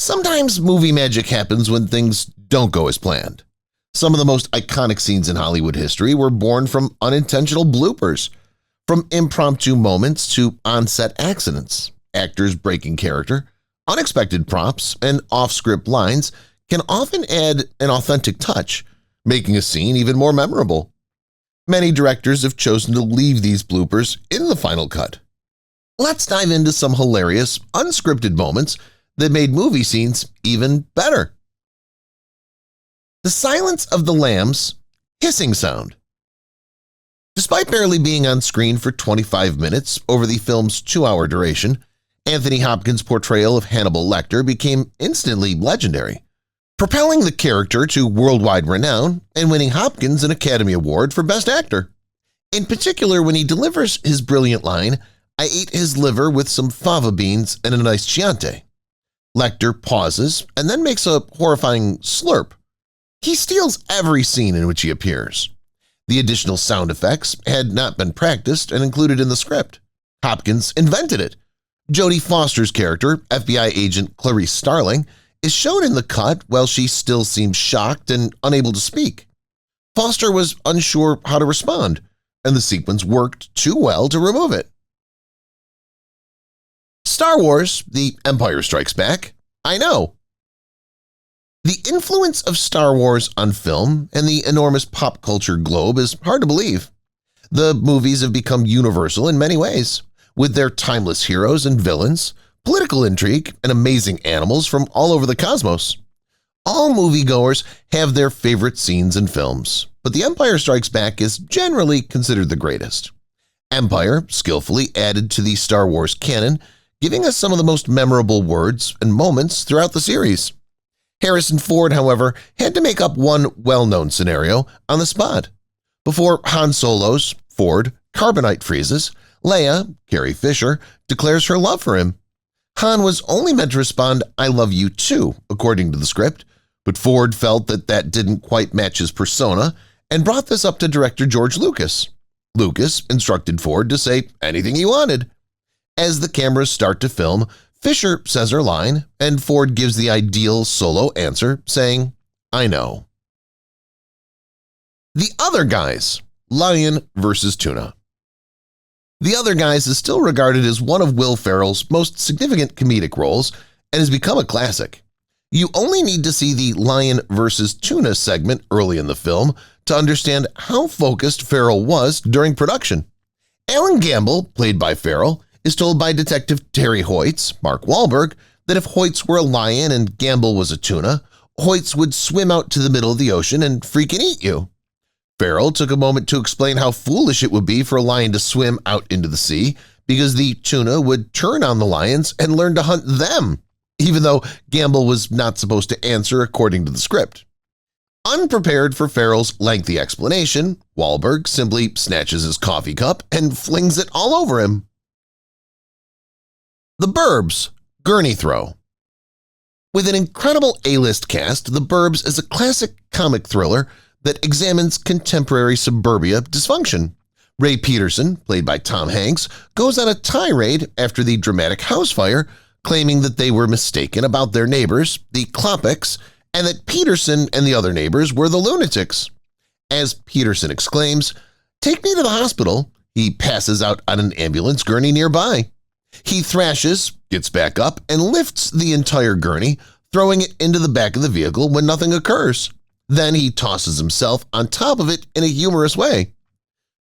Sometimes movie magic happens when things don't go as planned. Some of the most iconic scenes in Hollywood history were born from unintentional bloopers, from impromptu moments to on-set accidents. Actors breaking character, unexpected props, and off-script lines can often add an authentic touch, making a scene even more memorable. Many directors have chosen to leave these bloopers in the final cut. Let's dive into some hilarious, unscripted moments that made movie scenes even better. The Silence of the Lambs hissing sound. Despite barely being on screen for 25 minutes over the film's 2-hour duration, Anthony Hopkins' portrayal of Hannibal Lecter became instantly legendary, propelling the character to worldwide renown and winning Hopkins an Academy Award for Best Actor. In particular, when he delivers his brilliant line, "I ate his liver with some fava beans and a nice Chianti." Lecter pauses and then makes a horrifying slurp. He steals every scene in which he appears. The additional sound effects had not been practiced and included in the script. Hopkins invented it. Jodie Foster's character, FBI agent Clarice Starling, is shown in the cut while she still seems shocked and unable to speak. Foster was unsure how to respond, and the sequence worked too well to remove it. Star Wars: The Empire Strikes Back. I know. The influence of Star Wars on film and the enormous pop culture globe is hard to believe. The movies have become universal in many ways, with their timeless heroes and villains, political intrigue, and amazing animals from all over the cosmos. All moviegoers have their favorite scenes and films, but The Empire Strikes Back is generally considered the greatest. Empire skillfully added to the Star Wars canon, giving us some of the most memorable words and moments throughout the series. Harrison Ford, however, had to make up one well-known scenario on the spot. Before Han Solo's Ford carbonite freezes, Leia, Carrie Fisher, declares her love for him. Han was only meant to respond, "I love you too," according to the script, but Ford felt that that didn't quite match his persona and brought this up to director George Lucas. Lucas instructed Ford to say anything he wanted. As the cameras start to film, Fisher says her line, and Ford gives the ideal Solo answer, saying, "I know." The Other Guys, Lion versus Tuna. The Other Guys is still regarded as one of Will Ferrell's most significant comedic roles and has become a classic. You only need to see the Lion versus Tuna segment early in the film to understand how focused Ferrell was during production. Alan Gamble, played by Ferrell, is told by Detective Terry Hoyts, Mark Wahlberg, that if Hoyts were a lion and Gamble was a tuna, Hoyts would swim out to the middle of the ocean and freaking eat you. Ferrell took a moment to explain how foolish it would be for a lion to swim out into the sea because the tuna would turn on the lions and learn to hunt them, even though Gamble was not supposed to answer according to the script. Unprepared for Ferrell's lengthy explanation, Wahlberg simply snatches his coffee cup and flings it all over him. The Burbs, Gurney Throw. With an incredible A-list cast, The Burbs is a classic comic thriller that examines contemporary suburbia dysfunction. Ray Peterson, played by Tom Hanks, goes on a tirade after the dramatic house fire, claiming that they were mistaken about their neighbors, the Kloppicks, and that Peterson and the other neighbors were the lunatics. As Peterson exclaims, "Take me to the hospital," he passes out on an ambulance gurney nearby. He thrashes, gets back up, and lifts the entire gurney, throwing it into the back of the vehicle when nothing occurs. Then he tosses himself on top of it in a humorous way.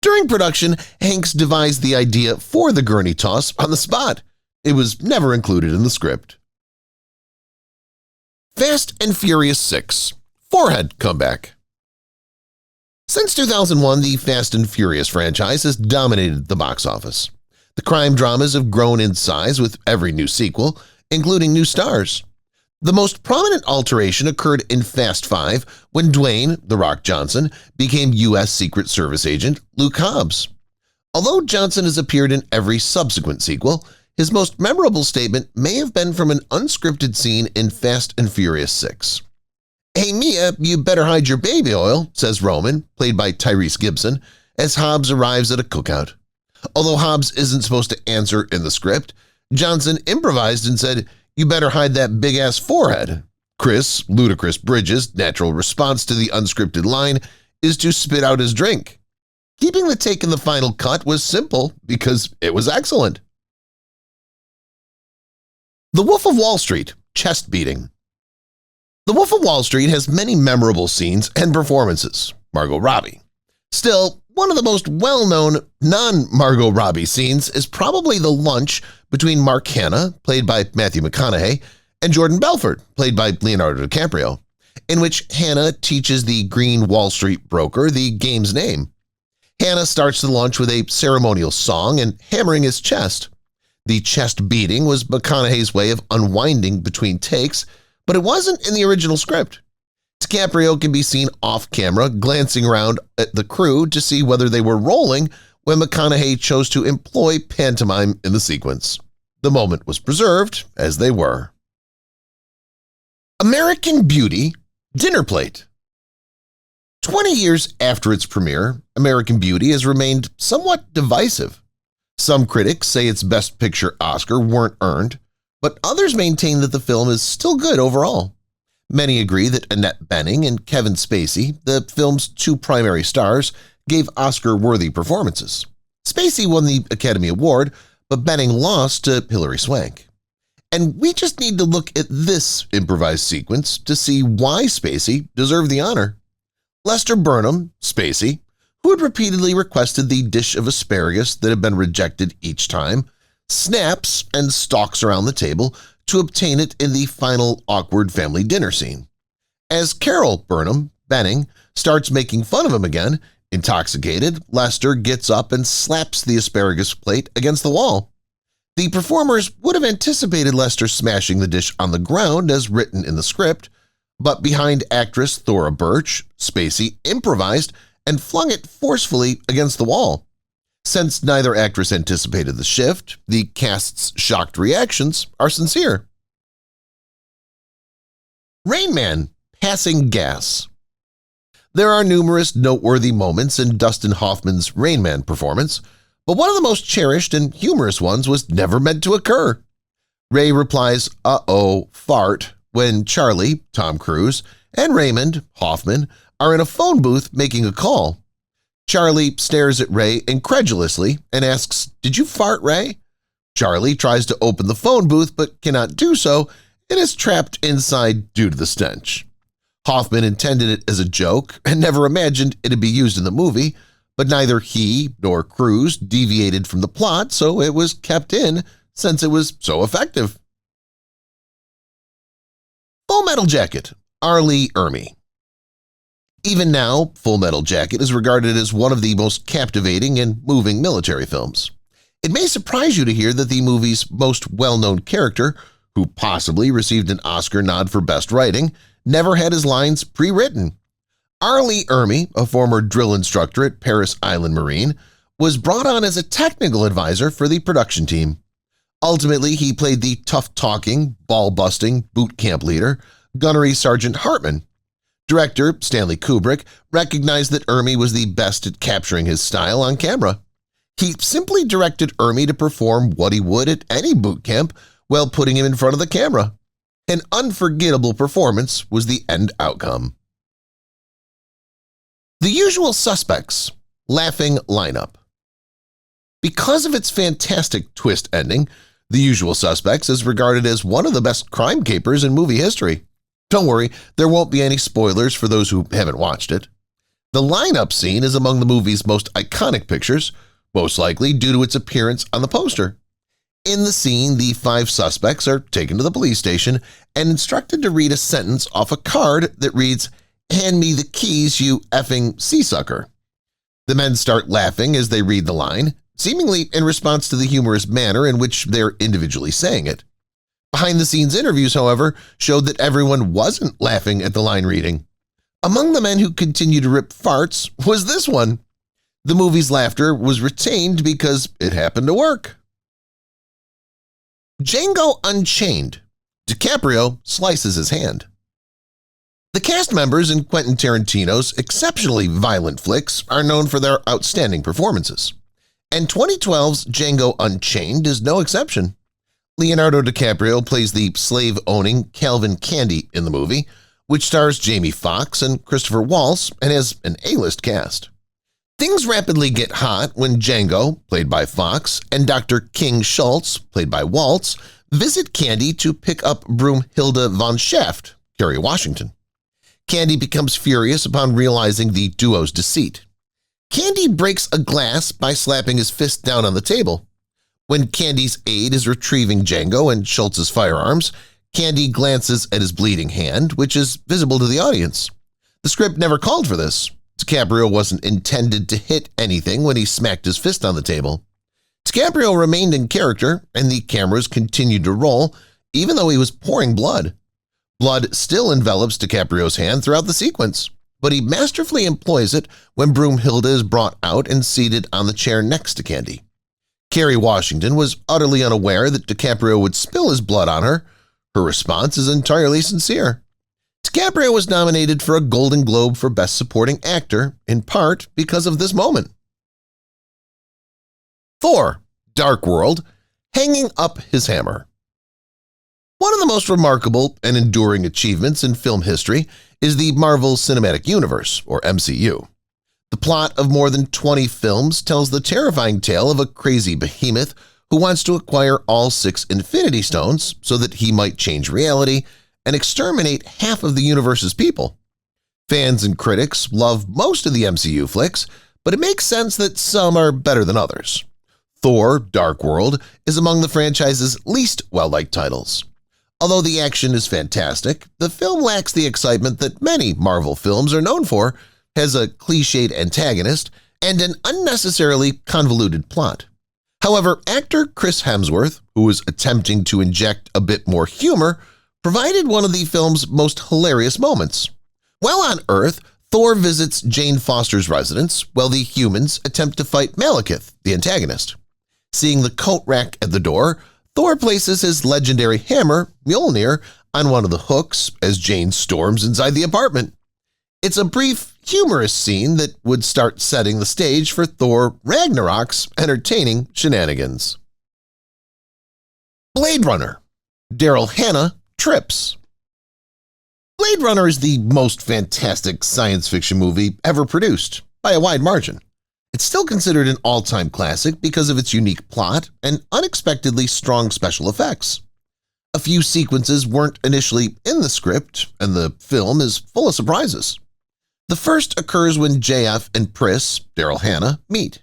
During production, Hanks devised the idea for the gurney toss on the spot. It was never included in the script. Fast and Furious 6 Forehead Comeback. Since 2001, the Fast and Furious franchise has dominated the box office. The crime dramas have grown in size with every new sequel, including new stars. The most prominent alteration occurred in Fast 5 when Dwayne "The Rock" Johnson became U.S. Secret Service agent Luke Hobbs. Although Johnson has appeared in every subsequent sequel, his most memorable statement may have been from an unscripted scene in Fast and Furious 6. "Hey Mia, you better hide your baby oil," says Roman, played by Tyrese Gibson, as Hobbs arrives at a cookout. Although Hobbs isn't supposed to answer in the script, Johnson improvised and said, "You better hide that big-ass forehead." Chris Ludicrous Bridges' natural response to the unscripted line is to spit out his drink. Keeping the take in the final cut was simple because it was excellent. The Wolf of Wall Street, chest beating. The Wolf of Wall Street has many memorable scenes and performances. Margot Robbie. Still, one of the most well-known non-Margot Robbie scenes is probably the lunch between Mark Hanna, played by Matthew McConaughey, and Jordan Belfort, played by Leonardo DiCaprio, in which Hanna teaches the green Wall Street broker the game's name. Hanna starts the lunch with a ceremonial song and hammering his chest. The chest beating was McConaughey's way of unwinding between takes, but it wasn't in the original script. DiCaprio can be seen off-camera glancing around at the crew to see whether they were rolling when McConaughey chose to employ pantomime in the sequence. The moment was preserved as they were. American Beauty Dinner Plate. 20 years after its premiere, American Beauty has remained somewhat divisive. Some critics say its Best Picture Oscar weren't earned, but others maintain that the film is still good overall. Many agree that Annette Bening and Kevin Spacey, the film's two primary stars, gave Oscar-worthy performances. Spacey won the Academy Award, but Bening lost to Hilary Swank. And we just need to look at this improvised sequence to see why Spacey deserved the honor. Lester Burnham, Spacey, who had repeatedly requested the dish of asparagus that had been rejected each time, snaps and stalks around the table to obtain it in the final awkward family dinner scene. As Carol Burnham, Bening, starts making fun of him again, intoxicated, Lester gets up and slaps the asparagus plate against the wall. The performers would have anticipated Lester smashing the dish on the ground as written in the script, but behind actress Thora Birch, Spacey improvised and flung it forcefully against the wall. Since neither actress anticipated the shift, the cast's shocked reactions are sincere. Rainman Passing Gas. There are numerous noteworthy moments in Dustin Hoffman's Rainman performance, but one of the most cherished and humorous ones was never meant to occur. Ray replies, "Uh-oh, fart," when Charlie, Tom Cruise, and Raymond, Hoffman, are in a phone booth making a call. Charlie stares at Ray incredulously and asks, "Did you fart, Ray?" Charlie tries to open the phone booth but cannot do so and is trapped inside due to the stench. Hoffman intended it as a joke and never imagined it'd be used in the movie, but neither he nor Cruise deviated from the plot, so it was kept in since it was so effective. Full Metal Jacket, R. Lee Ermey. Even now, Full Metal Jacket is regarded as one of the most captivating and moving military films. It may surprise you to hear that the movie's most well-known character, who possibly received an Oscar nod for Best Writing, never had his lines pre-written. R. Lee Ermey, a former drill instructor at Parris Island Marine, was brought on as a technical advisor for the production team. Ultimately, he played the tough-talking, ball-busting boot camp leader, Gunnery Sergeant Hartman. Director Stanley Kubrick recognized that Ermey was the best at capturing his style on camera. He simply directed Ermey to perform what he would at any boot camp while putting him in front of the camera. An unforgettable performance was the end outcome. The Usual Suspects, Laughing Lineup. Because of its fantastic twist ending, The Usual Suspects is regarded as one of the best crime capers in movie history. Don't worry, there won't be any spoilers for those who haven't watched it. The lineup scene is among the movie's most iconic pictures, most likely due to its appearance on the poster. In the scene, the 5 suspects are taken to the police station and instructed to read a sentence off a card that reads, "Hand me the keys, you effing sea-sucker." The men start laughing as they read the line, seemingly in response to the humorous manner in which they're individually saying it. Behind-the-scenes interviews, however, showed that everyone wasn't laughing at the line reading. Among the men who continued to rip farts was this one. The movie's laughter was retained because it happened to work. Django Unchained. DiCaprio slices his hand. The cast members in Quentin Tarantino's exceptionally violent flicks are known for their outstanding performances, and 2012's Django Unchained is no exception. Leonardo DiCaprio plays the slave-owning Calvin Candy in the movie, which stars Jamie Foxx and Christopher Waltz and has an A-list cast. Things rapidly get hot when Django, played by Fox, and Dr. King Schultz, played by Waltz, visit Candy to pick up Broomhilda von Schaft, Kerry Washington. Candy becomes furious upon realizing the duo's deceit. Candy breaks a glass by slapping his fist down on the table. When Candy's aide is retrieving Django and Schultz's firearms, Candy glances at his bleeding hand, which is visible to the audience. The script never called for this. DiCaprio wasn't intended to hit anything when he smacked his fist on the table. DiCaprio remained in character, and the cameras continued to roll, even though he was pouring blood. Blood still envelops DiCaprio's hand throughout the sequence, but he masterfully employs it when Broomhilda is brought out and seated on the chair next to Candy. Kerry Washington was utterly unaware that DiCaprio would spill his blood on her. Her response is entirely sincere. DiCaprio was nominated for a Golden Globe for Best Supporting Actor, in part because of this moment. Thor: Dark World, hanging up his hammer. One of the most remarkable and enduring achievements in film history is the Marvel Cinematic Universe, or MCU. The plot of more than 20 films tells the terrifying tale of a crazy behemoth who wants to acquire all 6 Infinity Stones so that he might change reality and exterminate half of the universe's people. Fans and critics love most of the MCU flicks, but it makes sense that some are better than others. Thor: Dark World is among the franchise's least well-liked titles. Although the action is fantastic, the film lacks the excitement that many Marvel films are known for, has a cliched antagonist, and an unnecessarily convoluted plot. However, actor Chris Hemsworth, who was attempting to inject a bit more humor, provided one of the film's most hilarious moments. While on Earth, Thor visits Jane Foster's residence while the humans attempt to fight Malekith, the antagonist. Seeing the coat rack at the door, Thor places his legendary hammer, Mjolnir, on one of the hooks as Jane storms inside the apartment. It's a brief, humorous scene that would start setting the stage for Thor Ragnarok's entertaining shenanigans. Blade Runner: Daryl Hannah trips. Blade Runner is the most fantastic science fiction movie ever produced, by a wide margin. It's still considered an all-time classic because of its unique plot and unexpectedly strong special effects. A few sequences weren't initially in the script, and the film is full of surprises. The first occurs when JF and Pris, Daryl Hannah, meet.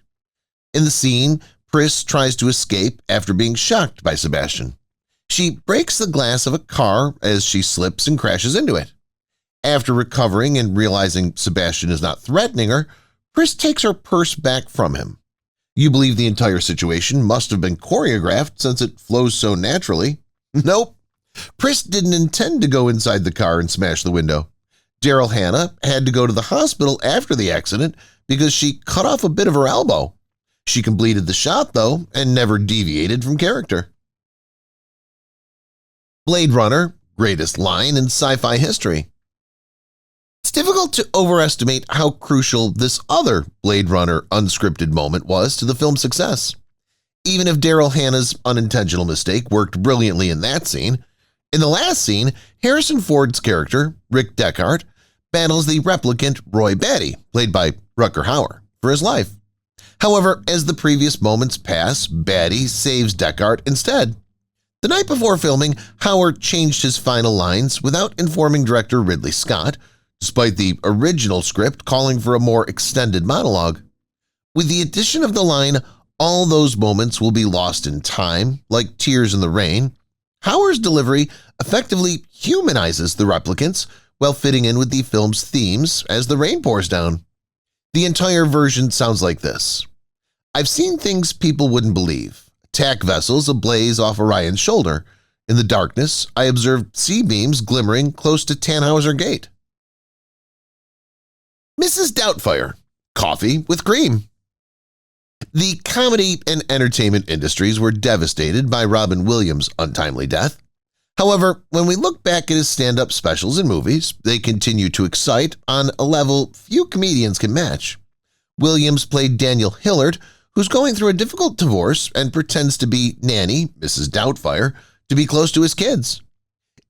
In the scene, Pris tries to escape after being shocked by Sebastian. She breaks the glass of a car as she slips and crashes into it. After recovering and realizing Sebastian is not threatening her, Pris takes her purse back from him. You believe the entire situation must have been choreographed since it flows so naturally. Nope. Pris didn't intend to go inside the car and smash the window. Daryl Hannah had to go to the hospital after the accident because she cut off a bit of her elbow. She completed the shot, though, and never deviated from character. Blade Runner: greatest line in sci-fi history. It's difficult to overestimate how crucial this other Blade Runner unscripted moment was to the film's success. Even if Daryl Hannah's unintentional mistake worked brilliantly in that scene, in the last scene, Harrison Ford's character, Rick Deckard, battles the replicant Roy Batty, played by Rutger Hauer, for his life. However, as the previous moments pass, Batty saves Deckard instead. The night before filming, Hauer changed his final lines without informing director Ridley Scott, despite the original script calling for a more extended monologue. With the addition of the line, "all those moments will be lost in time, like tears in the rain," Hauer's delivery effectively humanizes the replicants while fitting in with the film's themes as the rain pours down. The entire version sounds like this. "I've seen things people wouldn't believe. Attack vessels ablaze off Orion's shoulder. In the darkness, I observed sea beams glimmering close to Tannhauser Gate." Mrs. Doubtfire: coffee with cream. The comedy and entertainment industries were devastated by Robin Williams' untimely death. However, when we look back at his stand-up specials and movies, they continue to excite on a level few comedians can match. Williams played Daniel Hillard, who's going through a difficult divorce and pretends to be Nanny, Mrs. Doubtfire, to be close to his kids.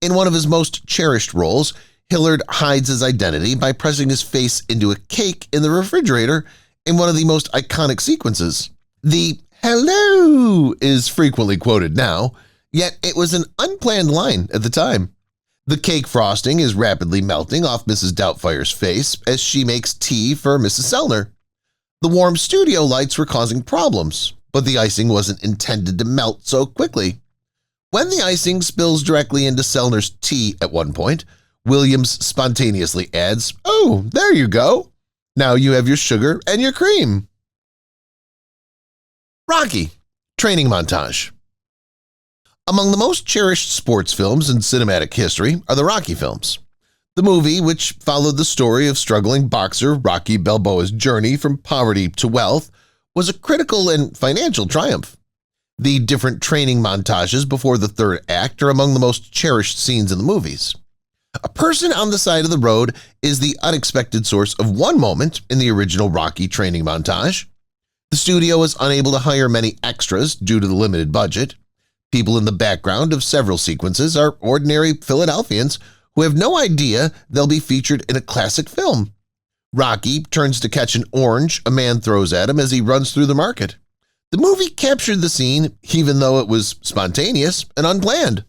In one of his most cherished roles, Hillard hides his identity by pressing his face into a cake in the refrigerator in one of the most iconic sequences. The "hello" is frequently quoted now, yet it was an unplanned line at the time. The cake frosting is rapidly melting off Mrs. Doubtfire's face as she makes tea for Mrs. Sellner. The warm studio lights were causing problems, but the icing wasn't intended to melt so quickly. When the icing spills directly into Sellner's tea at one point, Williams spontaneously adds, "Oh, there you go. Now you have your sugar and your cream." Rocky, training montage. Among the most cherished sports films in cinematic history are the Rocky films. The movie, which followed the story of struggling boxer Rocky Balboa's journey from poverty to wealth, was a critical and financial triumph. The different training montages before the third act are among the most cherished scenes in the movies. A person on the side of the road is the unexpected source of one moment in the original Rocky training montage. The studio was unable to hire many extras due to the limited budget. People in the background of several sequences are ordinary Philadelphians who have no idea they'll be featured in a classic film. Rocky turns to catch an orange a man throws at him as he runs through the market. The movie captured the scene even though it was spontaneous and unplanned.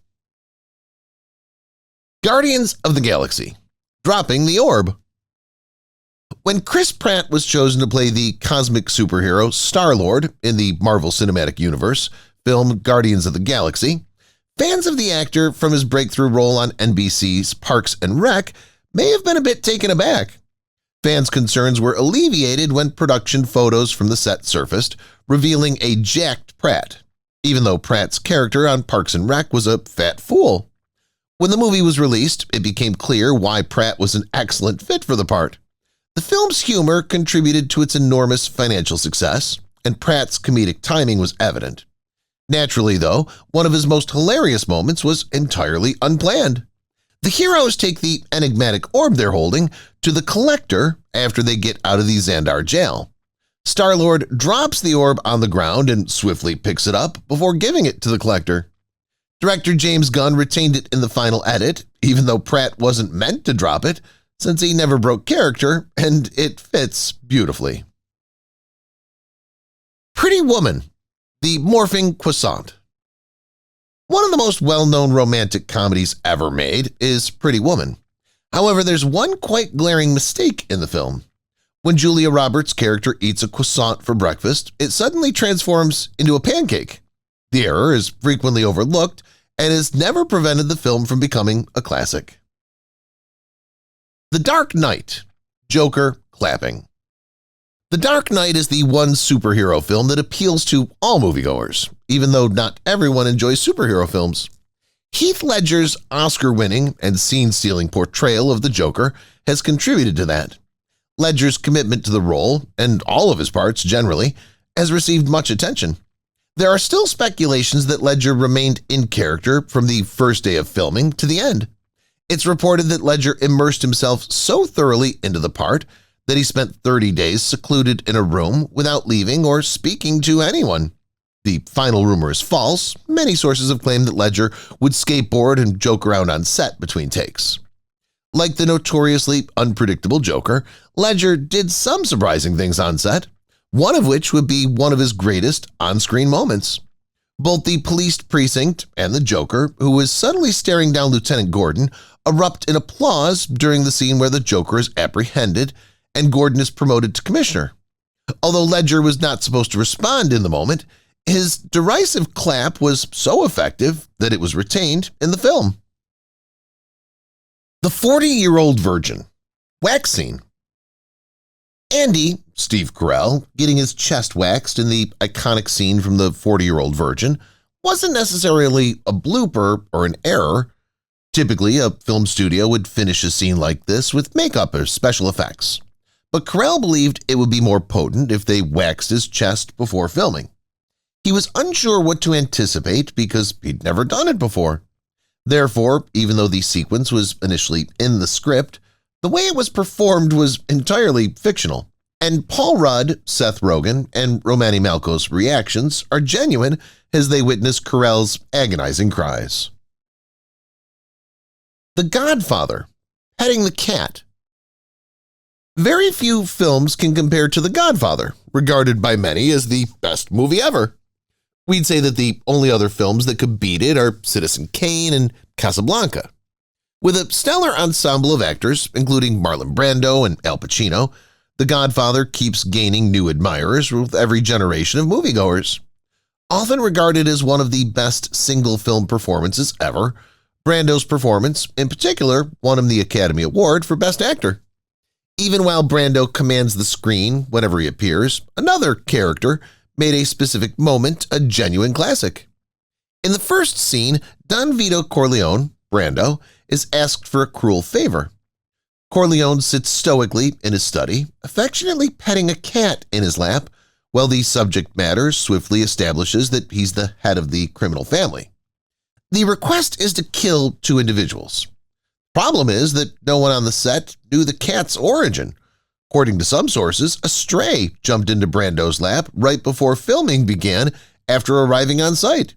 Guardians of the Galaxy, dropping the orb. When Chris Pratt was chosen to play the cosmic superhero Star-Lord in the Marvel Cinematic Universe film Guardians of the Galaxy, fans of the actor from his breakthrough role on NBC's Parks and Rec may have been a bit taken aback. Fans' concerns were alleviated when production photos from the set surfaced, revealing a jacked Pratt, even though Pratt's character on Parks and Rec was a fat fool. When the movie was released, it became clear why Pratt was an excellent fit for the part. The film's humor contributed to its enormous financial success, and Pratt's comedic timing was evident. Naturally, though, one of his most hilarious moments was entirely unplanned. The heroes take the enigmatic orb they're holding to the Collector after they get out of the Xandar jail. Star-Lord drops the orb on the ground and swiftly picks it up before giving it to the Collector. Director James Gunn retained it in the final edit, even though Pratt wasn't meant to drop it, since he never broke character, and it fits beautifully. Pretty Woman, the morphing croissant. One of the most well-known romantic comedies ever made is Pretty Woman. However, there's one quite glaring mistake in the film. When Julia Roberts' character eats a croissant for breakfast, it suddenly transforms into a pancake. The error is frequently overlooked and has never prevented the film from becoming a classic. The Dark Knight, Joker clapping. The Dark Knight is the one superhero film that appeals to all moviegoers, even though not everyone enjoys superhero films. Heath Ledger's Oscar-winning and scene-stealing portrayal of the Joker has contributed to that. Ledger's commitment to the role, and all of his parts generally, has received much attention. There are still speculations that Ledger remained in character from the first day of filming to the end. It's reported that Ledger immersed himself so thoroughly into the part that he spent 30 days secluded in a room without leaving or speaking to anyone. The final rumor is false. Many sources have claimed that Ledger would skateboard and joke around on set between takes. Like the notoriously unpredictable Joker, Ledger did some surprising things on set, one of which would be one of his greatest on-screen moments. Both the police precinct and the Joker, who was suddenly staring down Lieutenant Gordon, erupt in applause during the scene where the Joker is apprehended and Gordon is promoted to commissioner. Although Ledger was not supposed to respond in the moment, his derisive clap was so effective that it was retained in the film. The 40-Year-Old Virgin, Waxine. Andy, Steve Carell, getting his chest waxed in the iconic scene from the 40-Year-Old Virgin wasn't necessarily a blooper or an error. Typically, a film studio would finish a scene like this with makeup or special effects. But Carell believed it would be more potent if they waxed his chest before filming. He was unsure what to anticipate because he'd never done it before. Therefore, even though the sequence was initially in the script, the way it was performed was entirely fictional. And Paul Rudd, Seth Rogen, and Romany Malco's reactions are genuine as they witness Carell's agonizing cries. The Godfather, petting the cat. Very few films can compare to The Godfather, regarded by many as the best movie ever. We'd say that the only other films that could beat it are Citizen Kane and Casablanca. With a stellar ensemble of actors, including Marlon Brando and Al Pacino, The Godfather keeps gaining new admirers with every generation of moviegoers. Often regarded as one of the best single-film performances ever, Brando's performance, in particular, won him the Academy Award for Best Actor. Even while Brando commands the screen whenever he appears, another character made a specific moment a genuine classic. In the first scene, Don Vito Corleone, Brando, is asked for a cruel favor. Corleone sits stoically in his study, affectionately petting a cat in his lap, while the subject matter swiftly establishes that he's the head of the criminal family. The request is to kill two individuals. Problem is that no one on the set knew the cat's origin. According to some sources, a stray jumped into Brando's lap right before filming began after arriving on site.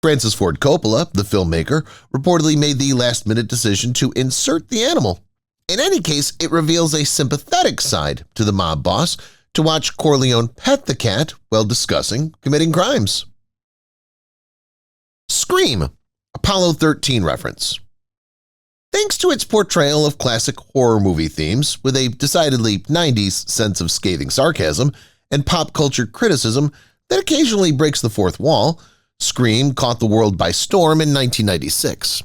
Francis Ford Coppola, the filmmaker, reportedly made the last-minute decision to insert the animal. In any case, it reveals a sympathetic side to the mob boss to watch Corleone pet the cat while discussing committing crimes. Scream, Apollo 13 reference. Thanks to its portrayal of classic horror movie themes with a decidedly 90s sense of scathing sarcasm and pop culture criticism that occasionally breaks the fourth wall, Scream caught the world by storm in 1996.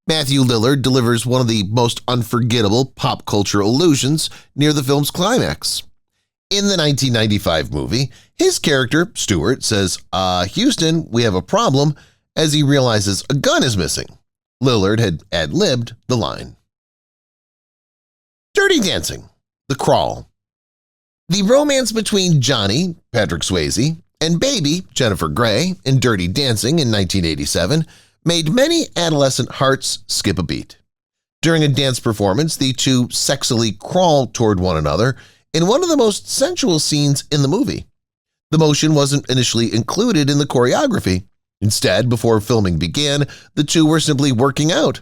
Matthew Lillard delivers one of the most unforgettable pop culture allusions near the film's climax. In the 1995 movie, his character, Stewart, says, Houston, we have a problem, as he realizes a gun is missing. Lillard had ad-libbed the line. Dirty Dancing, The Crawl. The romance between Johnny, Patrick Swayze, and Baby, Jennifer Grey, in Dirty Dancing in 1987 made many adolescent hearts skip a beat. During a dance performance, the two sexily crawl toward one another in one of the most sensual scenes in the movie. The motion wasn't initially included in the choreography. Instead, before filming began, the two were simply working out.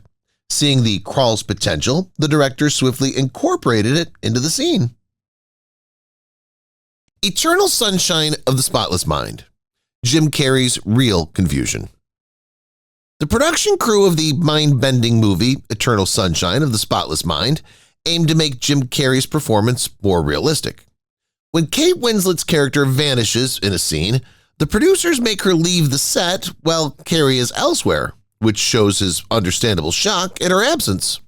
Seeing the crawl's potential, the director swiftly incorporated it into the scene. Eternal Sunshine of the Spotless Mind. Jim Carrey's real confusion. The production crew of the mind-bending movie Eternal Sunshine of the Spotless Mind aimed to make Jim Carrey's performance more realistic. When Kate Winslet's character vanishes in a scene, the producers make her leave the set while Carrey is elsewhere, which shows his understandable shock at her absence.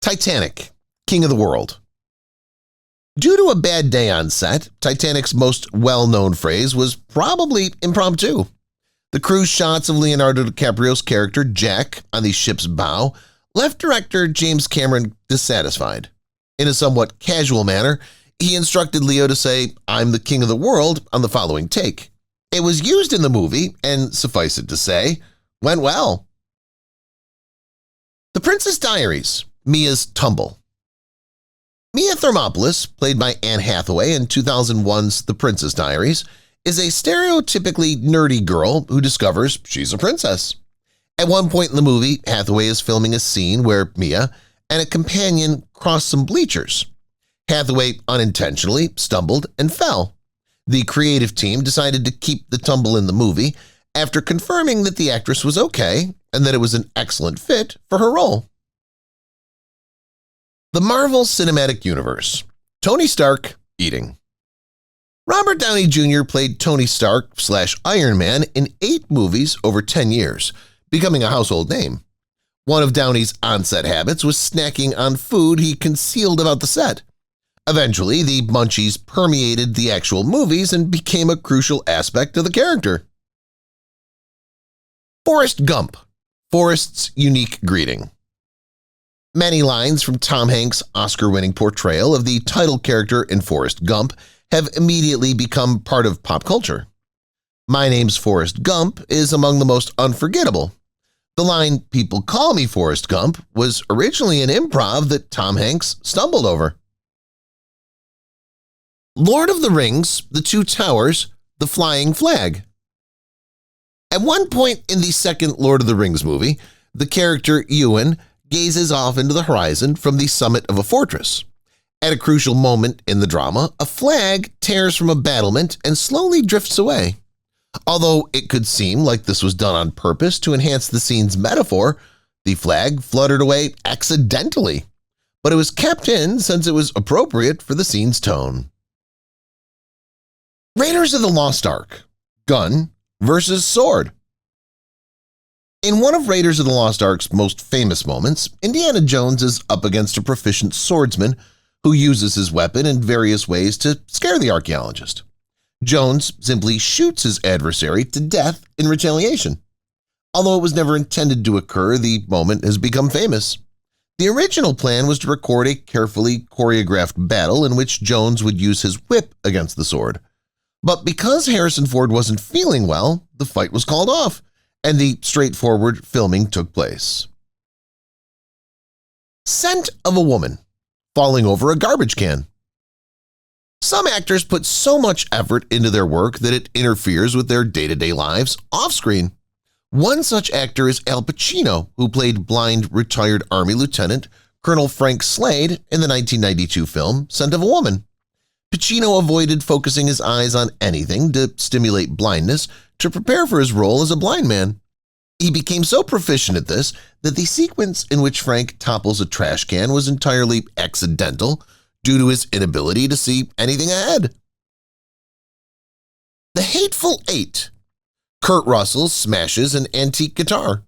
Titanic, King of the World. Due to a bad day on set, Titanic's most well-known phrase was probably impromptu. The cruise shots of Leonardo DiCaprio's character Jack on the ship's bow left director James Cameron dissatisfied. In a somewhat casual manner, he instructed Leo to say, "I'm the king of the world" on the following take. It was used in the movie, and suffice it to say, went well. The Princess Diaries, Mia's Tumble. Mia Thermopolis, played by Anne Hathaway in 2001's The Princess Diaries, is a stereotypically nerdy girl who discovers she's a princess. At one point in the movie, Hathaway is filming a scene where Mia and a companion cross some bleachers. Hathaway unintentionally stumbled and fell. The creative team decided to keep the tumble in the movie after confirming that the actress was okay and that it was an excellent fit for her role. The Marvel Cinematic Universe. Tony Stark eating. Robert Downey Jr. played Tony Stark/Iron Man in 8 movies over 10 years, becoming a household name. One of Downey's on-set habits was snacking on food he concealed about the set. Eventually, the munchies permeated the actual movies and became a crucial aspect of the character. Forrest Gump, Forrest's unique greeting. Many lines from Tom Hanks' Oscar-winning portrayal of the title character in Forrest Gump have immediately become part of pop culture. "My name's Forrest Gump" is among the most unforgettable. The line, "People call me Forrest Gump," was originally an improv that Tom Hanks stumbled over. Lord of the Rings, The Two Towers, The Flying Flag. At one point in the second Lord of the Rings movie, the character Ewan gazes off into the horizon from the summit of a fortress. At a crucial moment in the drama, a flag tears from a battlement and slowly drifts away. Although it could seem like this was done on purpose to enhance the scene's metaphor, the flag fluttered away accidentally, but it was kept in since it was appropriate for the scene's tone. Raiders of the Lost Ark, Gun versus Sword. In one of Raiders of the Lost Ark's most famous moments, Indiana Jones is up against a proficient swordsman who uses his weapon in various ways to scare the archaeologist. Jones simply shoots his adversary to death in retaliation. Although it was never intended to occur, the moment has become famous. The original plan was to record a carefully choreographed battle in which Jones would use his whip against the sword. But because Harrison Ford wasn't feeling well, the fight was called off, and the straightforward filming took place. Scent of a Woman, Falling Over a Garbage Can. Some actors put so much effort into their work that it interferes with their day-to-day lives off-screen. One such actor is Al Pacino, who played blind retired Army Lieutenant Colonel Frank Slade in the 1992 film Scent of a Woman. Pacino avoided focusing his eyes on anything to stimulate blindness to prepare for his role as a blind man. He became so proficient at this that the sequence in which Frank topples a trash can was entirely accidental due to his inability to see anything ahead. The Hateful Eight. Kurt Russell smashes an antique guitar.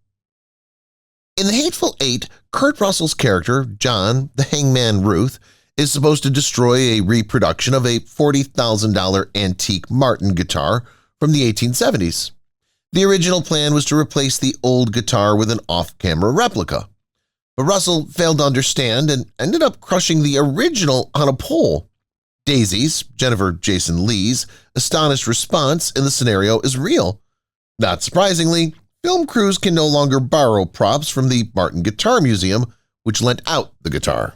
In The Hateful Eight, Kurt Russell's character, John the Hangman Ruth, is supposed to destroy a reproduction of a $40,000 antique Martin guitar from the 1870s. The original plan was to replace the old guitar with an off-camera replica, but Russell failed to understand and ended up crushing the original on a pole. Daisy's, Jennifer Jason Leigh's, astonished response in the scenario is real. Not surprisingly, film crews can no longer borrow props from the Martin Guitar Museum, which lent out the guitar.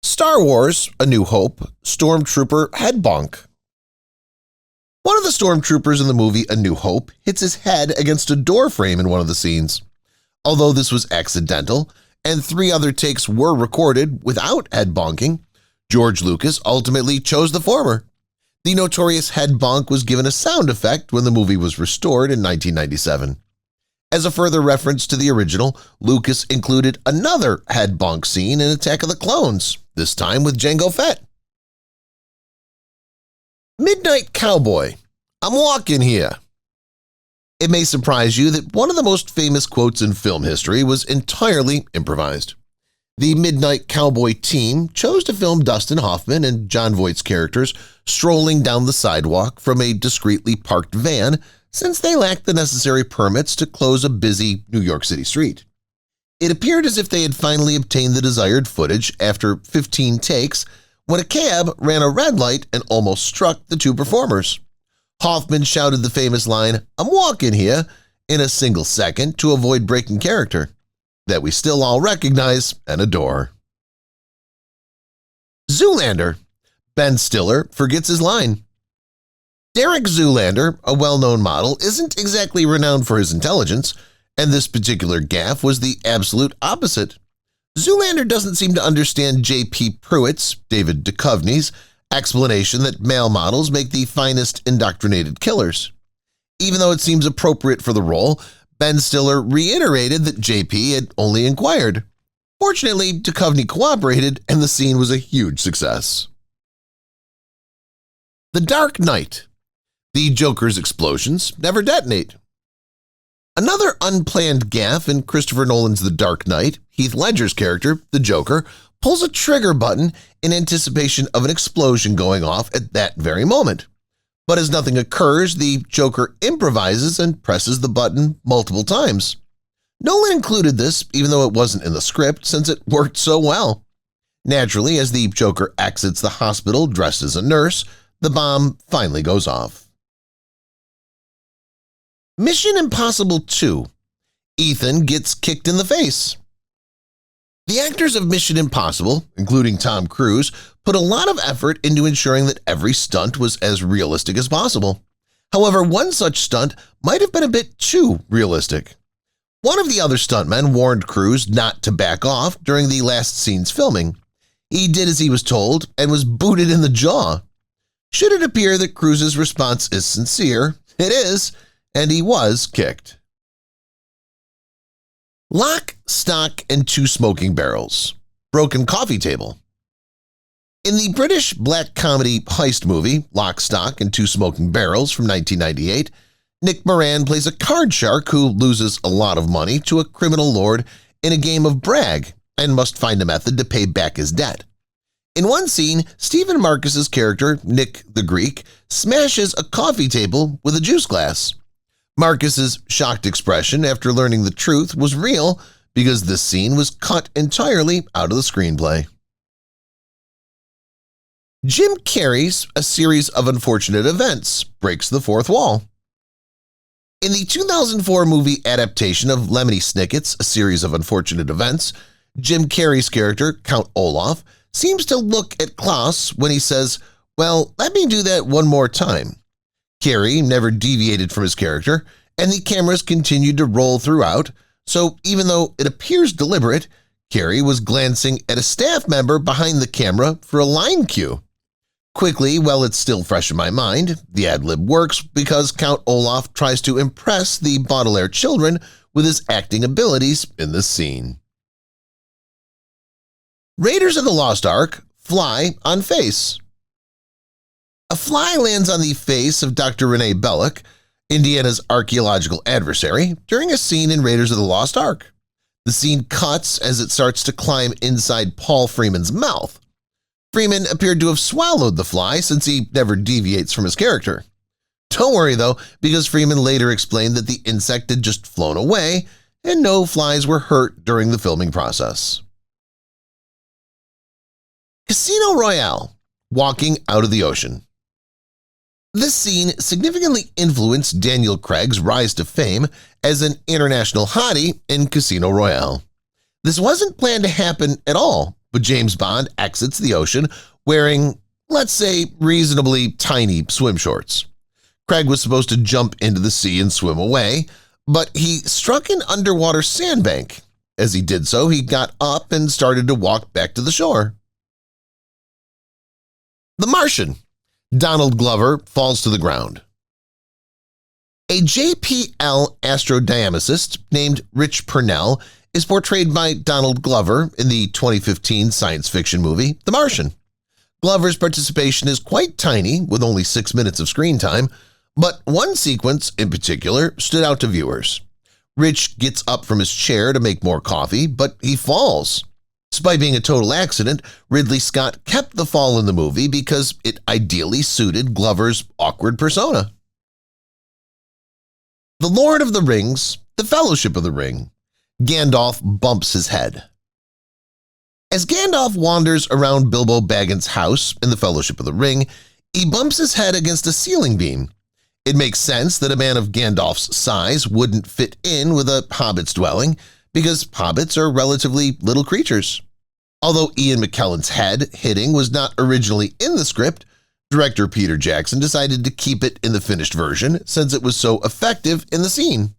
Star Wars: A New Hope, Stormtrooper Head Bonk. One of the stormtroopers in the movie A New Hope hits his head against a door frame in one of the scenes. Although this was accidental, and 3 other takes were recorded without head bonking, George Lucas ultimately chose the former. The notorious head bonk was given a sound effect when the movie was restored in 1997. As a further reference to the original, Lucas included another head bonk scene in Attack of the Clones, this time with Jango Fett. Midnight Cowboy, I'm walking here. It may surprise you that one of the most famous quotes in film history was entirely improvised. The Midnight Cowboy team chose to film Dustin Hoffman and Jon Voight's characters strolling down the sidewalk from a discreetly parked van since they lacked the necessary permits to close a busy New York City street. It appeared as if they had finally obtained the desired footage after 15 takes when a cab ran a red light and almost struck the 2 performers. Hoffman shouted the famous line, "I'm walking here," in a single second to avoid breaking character, that we still all recognize and adore. Zoolander. Ben Stiller forgets his line. Derek Zoolander, a well-known model, isn't exactly renowned for his intelligence, and this particular gaffe was the absolute opposite. Zoolander doesn't seem to understand J.P. Pruitt's, David Duchovny's, explanation that male models make the finest indoctrinated killers. Even though it seems appropriate for the role, Ben Stiller reiterated that J.P. had only inquired. Fortunately, Duchovny cooperated and the scene was a huge success. The Dark Knight. The Joker's explosions never detonate. Another unplanned gaffe in Christopher Nolan's The Dark Knight, Heath Ledger's character, the Joker, pulls a trigger button in anticipation of an explosion going off at that very moment. But as nothing occurs, the Joker improvises and presses the button multiple times. Nolan included this even though it wasn't in the script since it worked so well. Naturally, as the Joker exits the hospital dressed as a nurse, the bomb finally goes off. Mission Impossible 2. Ethan gets kicked in the face. The actors of Mission Impossible, including Tom Cruise, put a lot of effort into ensuring that every stunt was as realistic as possible. However, one such stunt might have been a bit too realistic. One of the other stuntmen warned Cruise not to back off during the last scene's filming. He did as he was told and was booted in the jaw. Should it appear that Cruise's response is sincere, it is, and he was kicked. Lock, Stock, and Two Smoking Barrels. Broken Coffee Table. In the British black comedy heist movie Lock, Stock, and Two Smoking Barrels from 1998, Nick Moran plays a card shark who loses a lot of money to a criminal lord in a game of brag and must find a method to pay back his debt. In one scene, Stephen Marcus's character, Nick the Greek, smashes a coffee table with a juice glass. Marcus's shocked expression after learning the truth was real because this scene was cut entirely out of the screenplay. Jim Carrey's A Series of Unfortunate Events breaks the fourth wall. In the 2004 movie adaptation of Lemony Snicket's A Series of Unfortunate Events, Jim Carrey's character, Count Olaf, seems to look at Klaus when he says, "Well, let me do that one more time." Carrey never deviated from his character, and the cameras continued to roll throughout, so even though it appears deliberate, Carrey was glancing at a staff member behind the camera for a line cue. Quickly, while it's still fresh in my mind, the ad-lib works because Count Olaf tries to impress the Baudelaire children with his acting abilities in this scene. Raiders of the Lost Ark, Fly on Face. A fly lands on the face of Dr. Renee Belloc, Indiana's archaeological adversary, during a scene in Raiders of the Lost Ark. The scene cuts as it starts to climb inside Paul Freeman's mouth. Freeman appeared to have swallowed the fly since he never deviates from his character. Don't worry though, because Freeman later explained that the insect had just flown away and no flies were hurt during the filming process. Casino Royale, Walking Out of the Ocean. This scene significantly influenced Daniel Craig's rise to fame as an international hottie in Casino Royale. This wasn't planned to happen at all, but James Bond exits the ocean wearing, let's say, reasonably tiny swim shorts. Craig was supposed to jump into the sea and swim away, but he struck an underwater sandbank. As he did so, he got up and started to walk back to the shore. The Martian. Donald Glover falls to the ground. A JPL astrodynamicist named Rich Purnell is portrayed by Donald Glover in the 2015 science fiction movie The Martian. Glover's participation is quite tiny, with only 6 minutes of screen time, but one sequence in particular stood out to viewers. Rich gets up from his chair to make more coffee, but he falls. Despite being a total accident, Ridley Scott kept the fall in the movie because it ideally suited Glover's awkward persona. The Lord of the Rings, The Fellowship of the Ring. Gandalf bumps his head. As Gandalf wanders around Bilbo Baggins' house in The Fellowship of the Ring, he bumps his head against a ceiling beam. It makes sense that a man of Gandalf's size wouldn't fit in with a hobbit's dwelling because hobbits are relatively little creatures. Although Ian McKellen's head hitting was not originally in the script, director Peter Jackson decided to keep it in the finished version since it was so effective in the scene.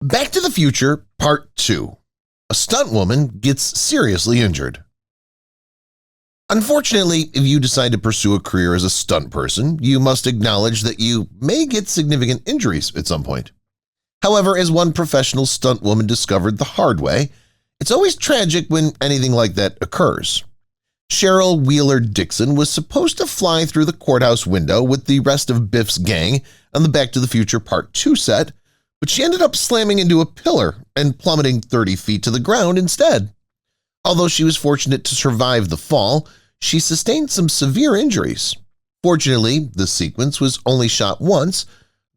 Back to the Future Part 2. A stunt woman gets seriously injured. Unfortunately, if you decide to pursue a career as a stunt person, you must acknowledge that you may get significant injuries at some point. However, as one professional stunt woman discovered the hard way, it's always tragic when anything like that occurs. Cheryl Wheeler Dixon was supposed to fly through the courthouse window with the rest of Biff's gang on the Back to the Future Part 2 set, but she ended up slamming into a pillar and plummeting 30 feet to the ground instead. Although she was fortunate to survive the fall, she sustained some severe injuries. Fortunately, this sequence was only shot once,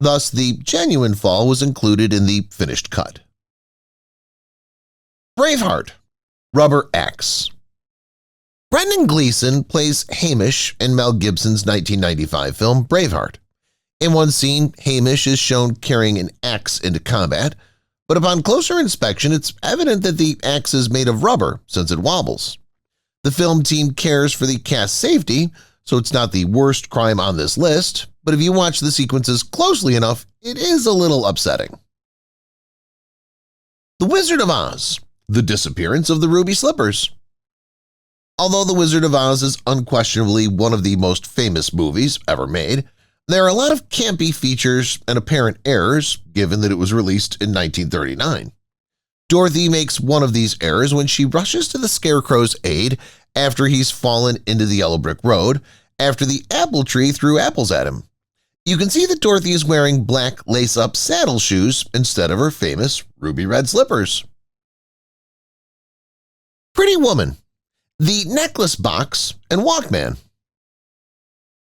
thus the genuine fall was included in the finished cut. Braveheart, Rubber Axe. Brendan Gleeson plays Hamish in Mel Gibson's 1995 film Braveheart. In one scene, Hamish is shown carrying an axe into combat, but upon closer inspection it's evident that the axe is made of rubber since it wobbles. The film team cares for the cast's safety, so it's not the worst crime on this list, but if you watch the sequences closely enough, it is a little upsetting. The Wizard of Oz, the disappearance of the ruby slippers. Although The Wizard of Oz is unquestionably one of the most famous movies ever made, there are a lot of campy features and apparent errors given that it was released in 1939. Dorothy makes one of these errors when she rushes to the Scarecrow's aid after he's fallen into the yellow brick road after the apple tree threw apples at him. You can see that Dorothy is wearing black lace-up saddle shoes instead of her famous ruby red slippers. Pretty Woman, the necklace box and Walkman.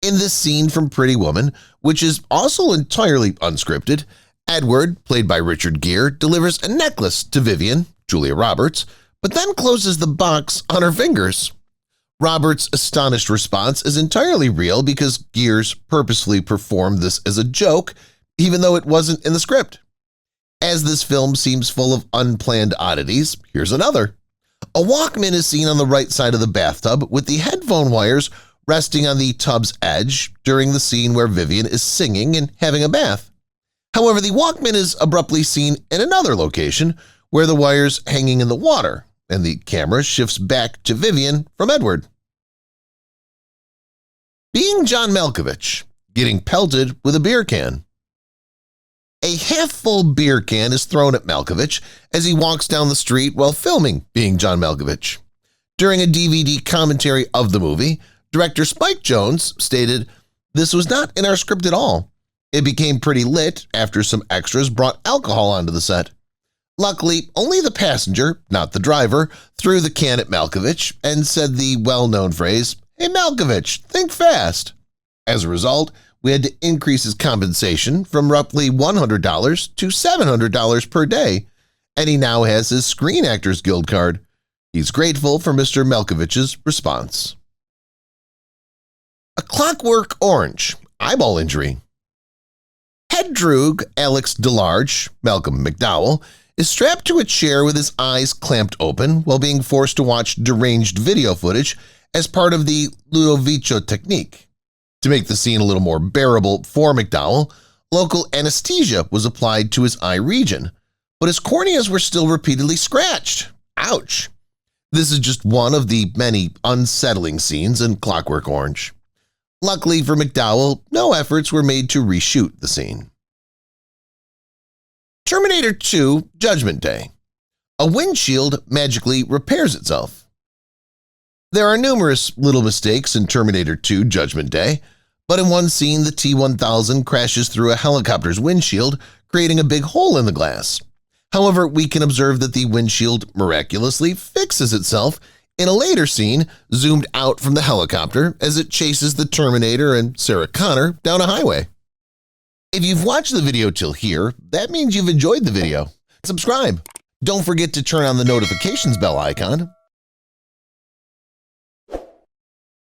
In this scene from Pretty Woman, which is also entirely unscripted, Edward, played by Richard Gere, delivers a necklace to Vivian, Julia Roberts, but then closes the box on her fingers. Roberts' astonished response is entirely real because Gere's purposefully performed this as a joke, even though it wasn't in the script. As this film seems full of unplanned oddities, here's another. A Walkman is seen on the right side of the bathtub with the headphone wires resting on the tub's edge during the scene where Vivian is singing and having a bath. However, the Walkman is abruptly seen in another location where the wire's hanging in the water, and the camera shifts back to Vivian from Edward. Being John Malkovich, getting pelted with a beer can. A half-full beer can is thrown at Malkovich as he walks down the street while filming Being John Malkovich. During a DVD commentary of the movie, director Spike Jonze stated, "This was not in our script at all. It became pretty lit after some extras brought alcohol onto the set. Luckily, only the passenger, not the driver, threw the can at Malkovich and said the well-known phrase, 'Hey Malkovich, think fast.' As a result, we had to increase his compensation from roughly $100 to $700 per day, and he now has his Screen Actors Guild card. He's grateful for Mr. Malkovich's response." A Clockwork Orange, eyeball injury. Head droog Alex DeLarge, Malcolm McDowell, is strapped to a chair with his eyes clamped open while being forced to watch deranged video footage as part of the Ludovico technique. To make the scene a little more bearable for McDowell, local anesthesia was applied to his eye region, but his corneas were still repeatedly scratched. Ouch! This is just one of the many unsettling scenes in Clockwork Orange. Luckily for McDowell, no efforts were made to reshoot the scene. Terminator 2 Judgment Day. A windshield magically repairs itself. There are numerous little mistakes in Terminator 2 Judgment Day, but in one scene the T-1000 crashes through a helicopter's windshield, creating a big hole in the glass. However, we can observe that the windshield miraculously fixes itself in a later scene zoomed out from the helicopter as it chases the Terminator and Sarah Connor down a highway. If you've watched the video till here, that means you've enjoyed the video. Subscribe. Don't forget to turn on the notifications bell icon